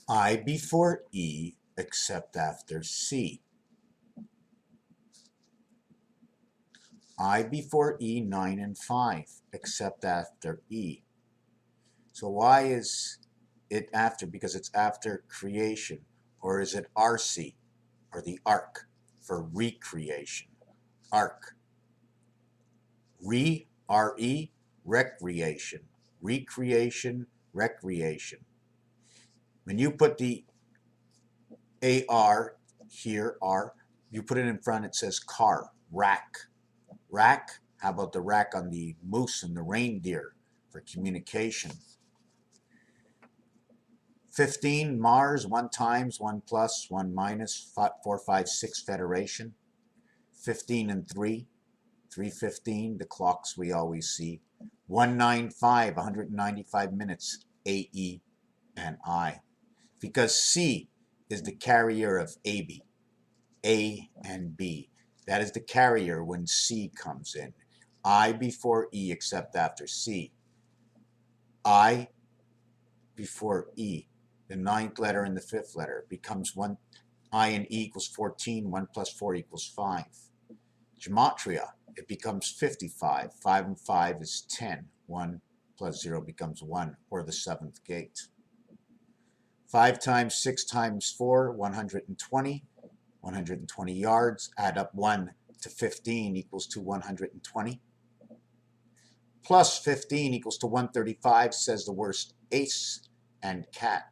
I before E except after C. I before E, 9 and 5 except after E. So why is it after? Because it's after creation. Or is it RC, or the arc for recreation? Arc. R-E, recreation. Recreation, recreation. When you put the AR here, R, you put it in front, it says car, rack. Rack, how about the rack on the moose and the reindeer for communication? 15, Mars, 1 times, 1 plus, 1 minus, 4, 5, 6, Federation. 15 and 3, 315, the clocks we always see. 195, 195 minutes, AE and I. Because C is the carrier of AB, A and B. That is the carrier when C comes in. I before E except after C. I before E. The 9th letter and the 5th letter becomes 1. I and E equals 14. 1 plus 4 equals 5. Gematria, it becomes 55. 5 and 5 is 10. 1 plus 0 becomes 1, or the 7th gate. 5 times 6 times 4, 120. 120 yards. Add up 1 to 15 equals to 120. Plus 15 equals to 135, says the worst ace and cat.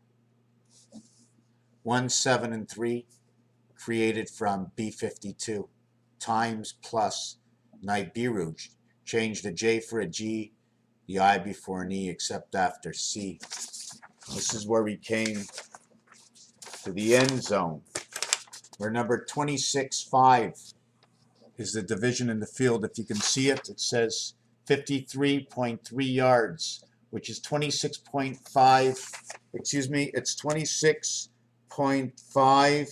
1, 7, and 3 created from B52 times plus Nibiru. Change the J for a G, the I before an E except after C. This is where we came to the end zone, where number 26.5 is the division in the field. If you can see it, it says 53.3 yards, which is 26.5, excuse me, it's 26.515.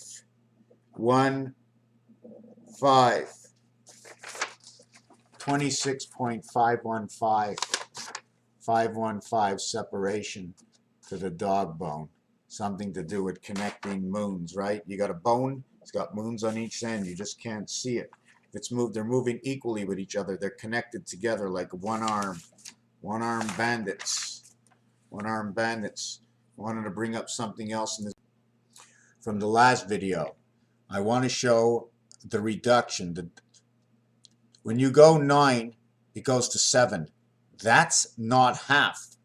26.515. 515 separation to the dog bone. Something to do with connecting moons, right? You got a bone, it's got moons on each end, you just can't see it. If it's moved, they're moving equally with each other. They're connected together like one-arm bandits. One-arm bandits. I wanted to bring up something else in this from the last video. I want to show the reduction. When you go 9, it goes to 7. That's not half.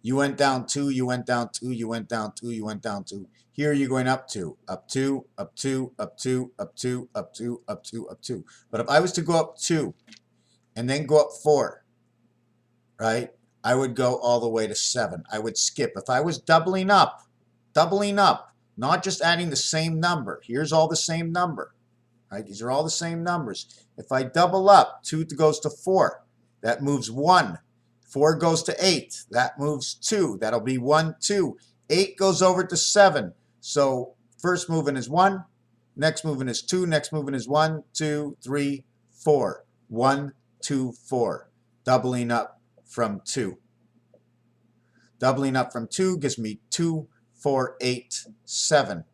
You went down 2, you went down 2, you went down 2, you went down 2. Here you're going up 2, up 2, up 2, up 2, up 2, up 2, up 2, up 2. But if I was to go up 2 and then go up 4, right, I would go all the way to 7. I would skip. If I was doubling up, not just adding the same number. Here's all the same number, right? These are all the same numbers. If I double up, 2 goes to 4. That moves 1. 4 goes to 8. That moves 2. That'll be 1, 2. 8 goes over to 7. So first movement is 1. Next movement is 2. Next movement is 1, 2, 3, 4. 1, 2, 4. Doubling up from 2. Doubling up from 2 gives me 2, 4, 8, 7.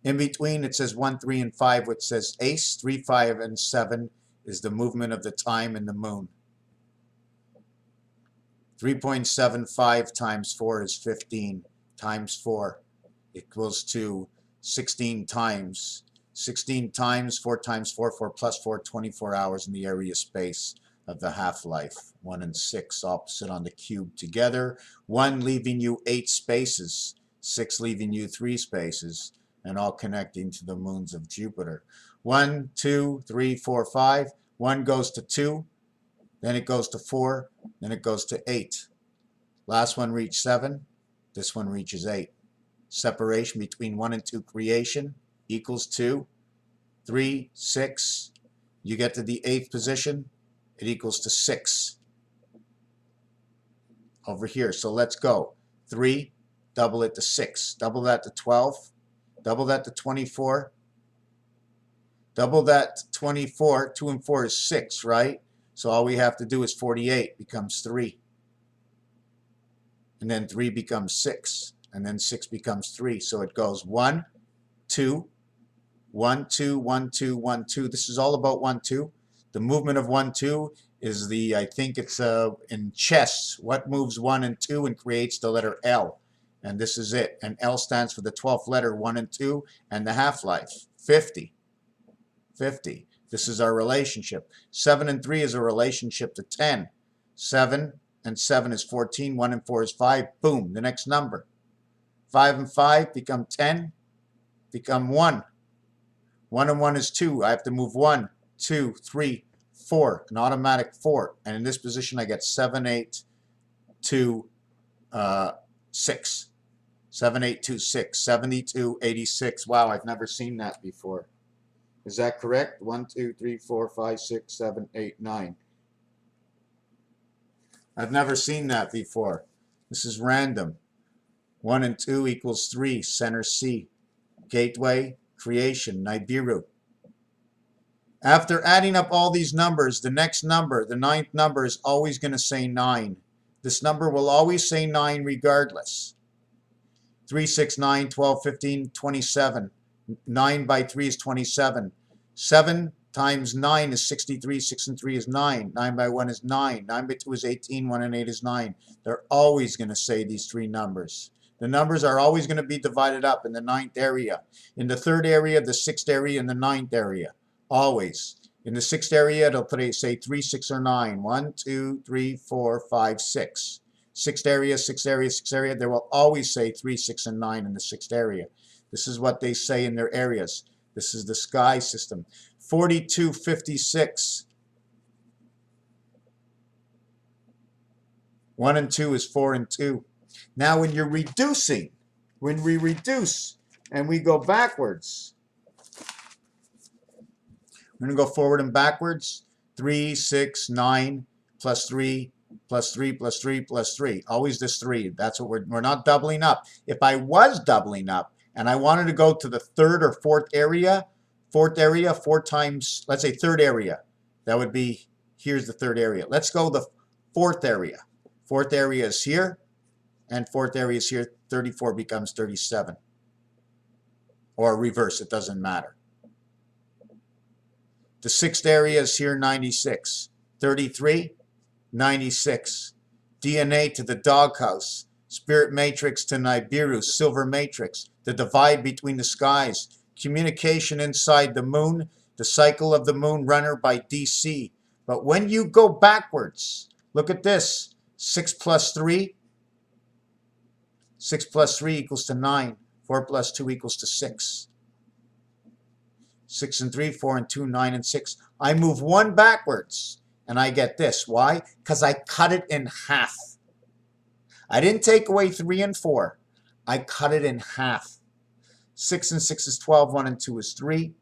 In between it says 1, 3, and 5, which says ace. 3, 5, and 7 is the movement of the time in the moon. 3.75 times 4 is 15 times 4 equals to 16 times. 16 times 4 times 4, 4 plus 4, 24 hours in the area space of the half-life. 1 and 6 opposite on the cube together. 1 leaving you 8 spaces, 6 leaving you 3 spaces, and all connecting to the moons of Jupiter. 1, 2, 3, 4, 5. 1 goes to 2. Then it goes to 4, then it goes to 8. Last one reached 7, this one reaches 8. Separation between 1 and 2 creation equals 2, 3, 6. You get to the 8th position, it equals to 6. Over here, so let's go. 3, double it to 6, double that to 12, double that to 24, double that to 24, 2 and 4 is 6, right? So all we have to do is 48 becomes 3. and then 3 becomes 6, and then 6 becomes 3. So it goes 1, 2, 1, 2, 1, 2, 1, 2. This is all about 1, 2. The movement of 1, 2 is the, I think it's in chess, what moves 1 and 2 and creates the letter L. And this is it. And L stands for the 12th letter, 1 and 2, and the half-life, 50. 50. This is our relationship. 7 and 3 is a relationship to 10. 7 and 7 is 14. 1 and 4 is 5. Boom, the next number. 5 and 5 become 10, become 1. 1 and 1 is 2. I have to move 1, 2, 3, 4, an automatic 4. And in this position, I get 7, 8, 2, 6. 7, 8, 2, 6. 72, 86. Wow, I've never seen that before. Is that correct? 1, 2, 3, 4, 5, 6, 7, 8, 9. I've never seen that before. This is random. 1 and 2 equals 3, center C. Gateway, creation, Nibiru. After adding up all these numbers, the next number, the 9th number, is always going to say 9. This number will always say 9 regardless. 3, 6, 9, 12, 15, 27. 9 by 3 is 27. 7 times 9 is 63. 6 and 3 is 9. 9 by 1 is 9. 9 by 2 is 18. 1 and 8 is 9. They're always going to say these 3 numbers. The numbers are always going to be divided up in the 9th area, in the 3rd area, the 6th area, and the 9th area. Always. In the 6th area, it'll say 3, 6, or 9. 1, 2, 3, 4, 5, 6. 6th area, 6th area, 6th area. They will always say 3, 6, and 9 in the 6th area. This is what they say in their areas. This is the sky system. 42, 56. 1 and 2 is 4 and 2. Now when you're reducing, when we reduce and we go backwards, we're going to go forward and backwards. 3, 6, 9, plus 3, plus 3, plus 3, plus 3. Always this 3. That's what we're not doubling up. If I was doubling up and I wanted to go to the 3rd or 4th area, 4 times, let's say 3rd area, that would be, here's the 3rd area. Let's go the 4th area. 4th area is here, and 4th area is here. 34 becomes 37. Or reverse, it doesn't matter. The 6th area is here, 96. 33, 96. DNA to the doghouse. Spirit matrix to Nibiru. Silver matrix. The divide between the skies. Communication inside the moon. The cycle of the moon runner by DC. But when you go backwards, look at this. 6 plus 3. 6 plus 3 equals to 9. 4 plus 2 equals to 6. 6 and 3, 4 and 2, 9 and 6. I move 1 backwards, and I get this. Why? Because I cut it in half. I didn't take away 3 and 4. I cut it in half. 6 and 6 is 12. 1 and 2 is 3.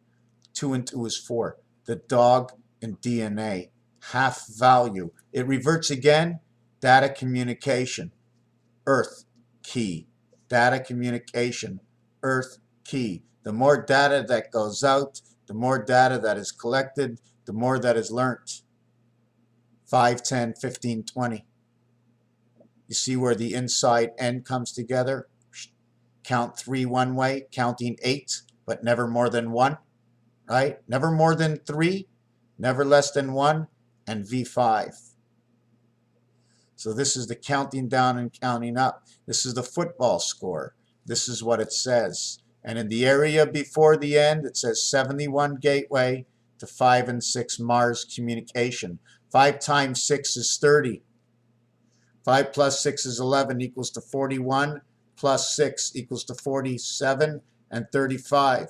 2 and 2 is 4. The dog and DNA. Half value. It reverts again. Data communication. Earth key. Data communication. Earth key. The more data that goes out, the more data that is collected, the more that is learnt. 5, 10, 15, 20. You see where the inside end comes together? Count 3 one way, counting 8, but never more than 1, right? Never more than 3, never less than 1, and V5. So this is the counting down and counting up. This is the football score. This is what it says. And in the area before the end, it says 71 gateway to 5 and 6 Mars communication. 5 times 6 is 30. 5 plus 6 is 11 equals to 41. Plus 6 equals to 47 and 35.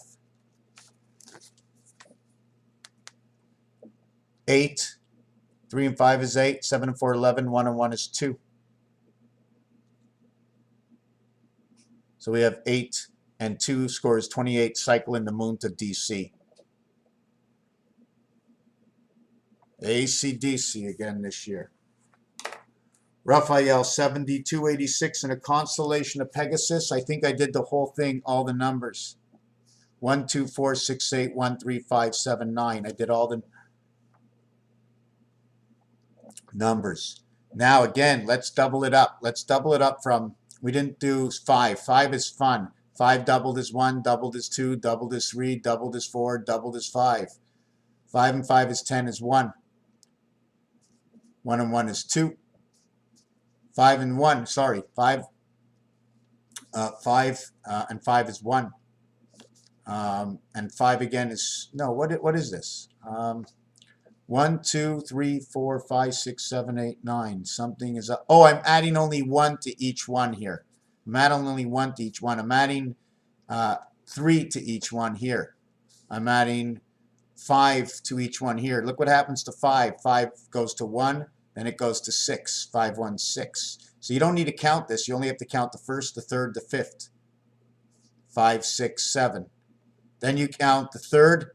8. 3 and 5 is 8. 7 and 4, 11. 1 and 1 is 2. So we have 8 and 2 scores 28, cycling the moon to DC. AC/DC again this year. Raphael 7286 in a constellation of Pegasus. I think I did the whole thing, all the numbers. 1, 2, 4, 6, 8, 1, 3, 5, 7, 9. I did all the numbers. Now again, let's double it up. Let's double it up from, we didn't do 5. 5 is fun. 5 doubled is 1, doubled is 2, doubled is 3, doubled is 4, doubled is 5. 5 and 5 is 10 is 1. 1 and 1 is 2. 5 and 1, sorry, 5 and 5 is 1. And 5 again is, no, what is this? 1, 2, 3, 4, 5, 6, 7, 8, 9. Something is up. Oh, I'm adding only 1 to each one here. I'm adding only 1 to each one. I'm adding 3 to each one here. I'm adding 5 to each one here. Look what happens to 5. 5 goes to 1, then it goes to 6. 5, 1, 6. So you don't need to count this. You only have to count the first, the third, the fifth. 5, 6, 7. Then you count the third,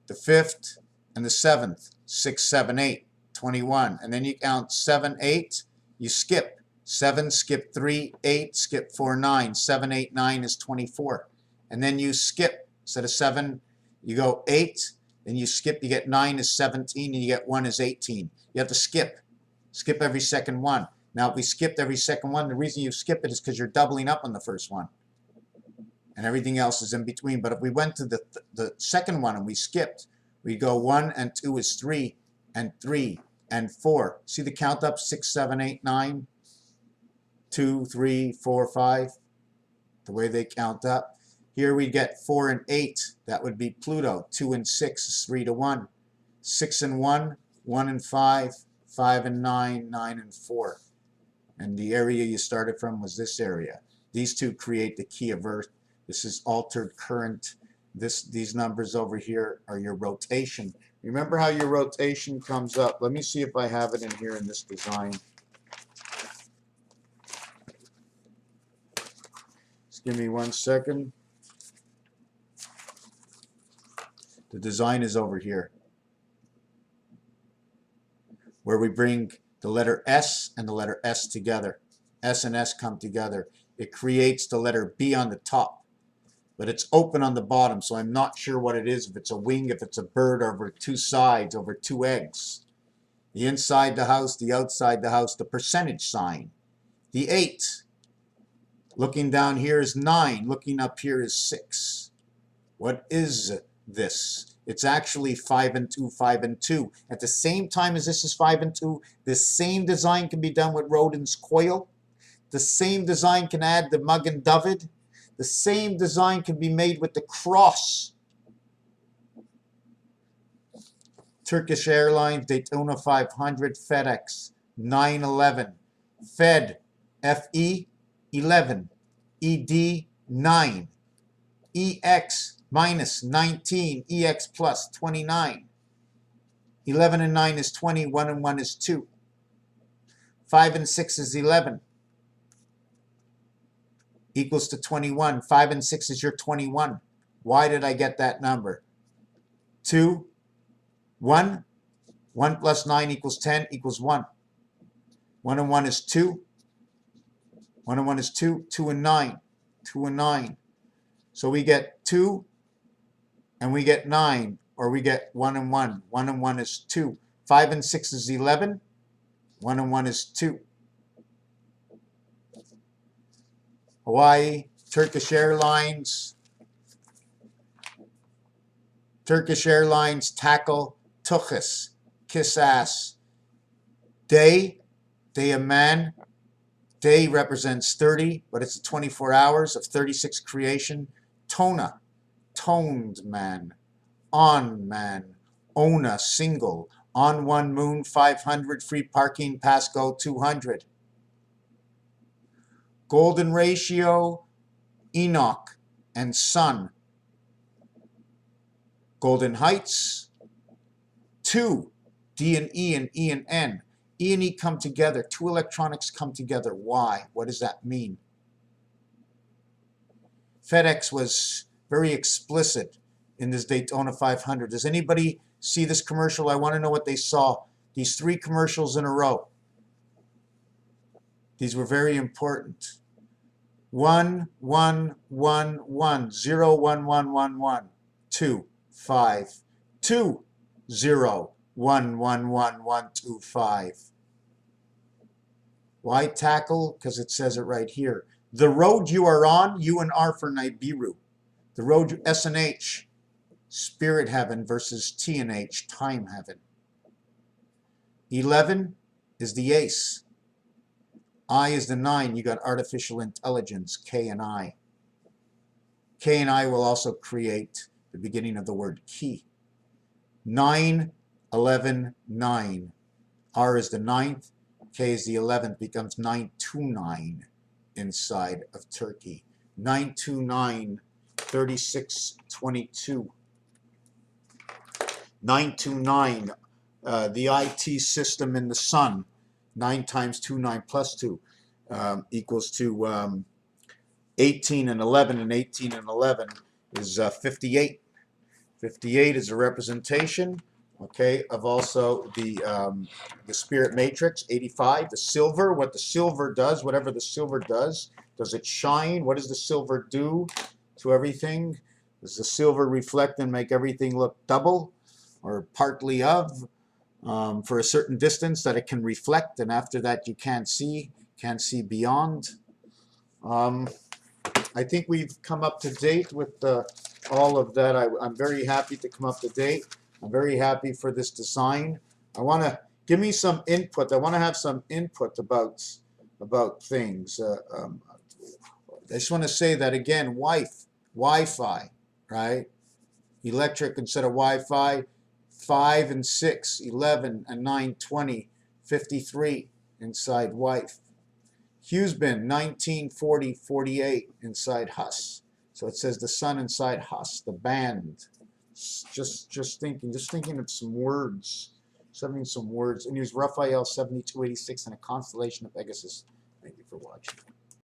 the fifth, and the seventh. 6, 7, 8, 21. And then you count 7, 8. You skip. 7, skip 3, 8, skip 4, 9. 7, 8, 9 is 24. And then you skip. Instead of 7, you go 8. Then you skip. You get 9 is 17, and you get 1 is 18. You have to skip. Skip every second one. Now, if we skipped every second one, the reason you skip it is because you're doubling up on the first one. And everything else is in between. But if we went to the second one and we skipped, we go 1 and 2 is 3, and 3 and 4. See the count up? 6, 7, 8, 9, 2, 3, 4, 5. The way they count up. Here we get 4 and 8. That would be Pluto. 2 and 6 is 3 to 1. 6 and 1, 1 and 5, 5 and 9, 9 and 4. And the area you started from was this area. These two create the key of Earth. This is altered current. These numbers over here are your rotation. Remember how your rotation comes up. Let me see if I have it in here in this design. Just give me 1 second. The design is over here, where we bring the letter S and the letter S together. S and S come together. It creates the letter B on the top, but it's open on the bottom, so I'm not sure what it is, if it's a wing, if it's a bird, over 2 sides, over 2 eggs. The inside the house, the outside the house, the percentage sign. The 8. Looking down here is 9. Looking up here is 6. What is this? It's actually 5 and 2, 5 and 2. At the same time as this is 5 and 2, this same design can be done with Rodin's coil. The same design can add the Magen David. The same design can be made with the cross. Turkish Airlines, Daytona 500, FedEx, 911. Fed, FE, 11. ED, 9. EX, minus 19, EX plus 29. 11 and 9 is 20, 1 and 1 is 2. 5 and 6 is 11. Equals to 21. 5 and 6 is your 21. Why did I get that number? 2, 1. 1 plus 9 equals 10 equals 1. 1 and 1 is 2. 1 and 1 is 2. 2 and 9. 2 and 9. So we get 2 and we get 9, or we get 1 and 1. 1 and 1 is 2. 5 and 6 is 11. 1 and 1 is 2. Hawaii, Turkish Airlines. Turkish Airlines, tackle, tuchus, kiss ass. Day, day of man. Day represents 30, but it's 24 hours of 36 creation. Tona, toned man. On man. Ona, single. On 1 moon, 500. Free parking, pass go, 200. Golden ratio, Enoch and Sun. Golden Heights, 2. D and E and E and N. E and E come together. 2 electronics come together. Why? What does that mean? FedEx was very explicit in this Daytona 500. Does anybody see this commercial? I want to know what they saw. These 3 commercials in a row. These were very important. 1, 1, 1, 1, 0, 1, 1, 1, 1, 2, 5, 2, 0, 1, 1, 1, 1, 2, 5. Why tackle? Because it says it right here. The road you are on, U and R for Nibiru. The road S and H, spirit heaven versus T and H, time heaven. 11 is the ace. I is the 9. You got artificial intelligence, K and I. K and I will also create the beginning of the word key. 9, 11, 9. R is the 9th. K is the 11th. Becomes 929 inside of Turkey. 929, 3622. 929. The IT system in the sun. 9 times 2, 9 plus 2 equals to 18 and 11, and 18 and 11 is 58. 58 is a representation, okay, of also the spirit matrix. 85, the silver, what the silver does, whatever the silver does it shine? What does the silver do to everything? Does the silver reflect and make everything look double or partly of for a certain distance that it can reflect, and after that you can't see beyond? I think we've come up to date with all of that. I'm very happy to come up to date. I'm very happy for this design. I want to give me some input. I want to have some input about things. I just want to say that again, Wi-Fi, right? Electric instead of Wi-Fi. 5 and 6, 11 and 9, 20, 53 inside wife. Husband, 1940, 48 inside Hus. So it says the sun inside Hus, the band. Just thinking of some words. And he was Raphael 7286 in a constellation of Pegasus. Thank you for watching.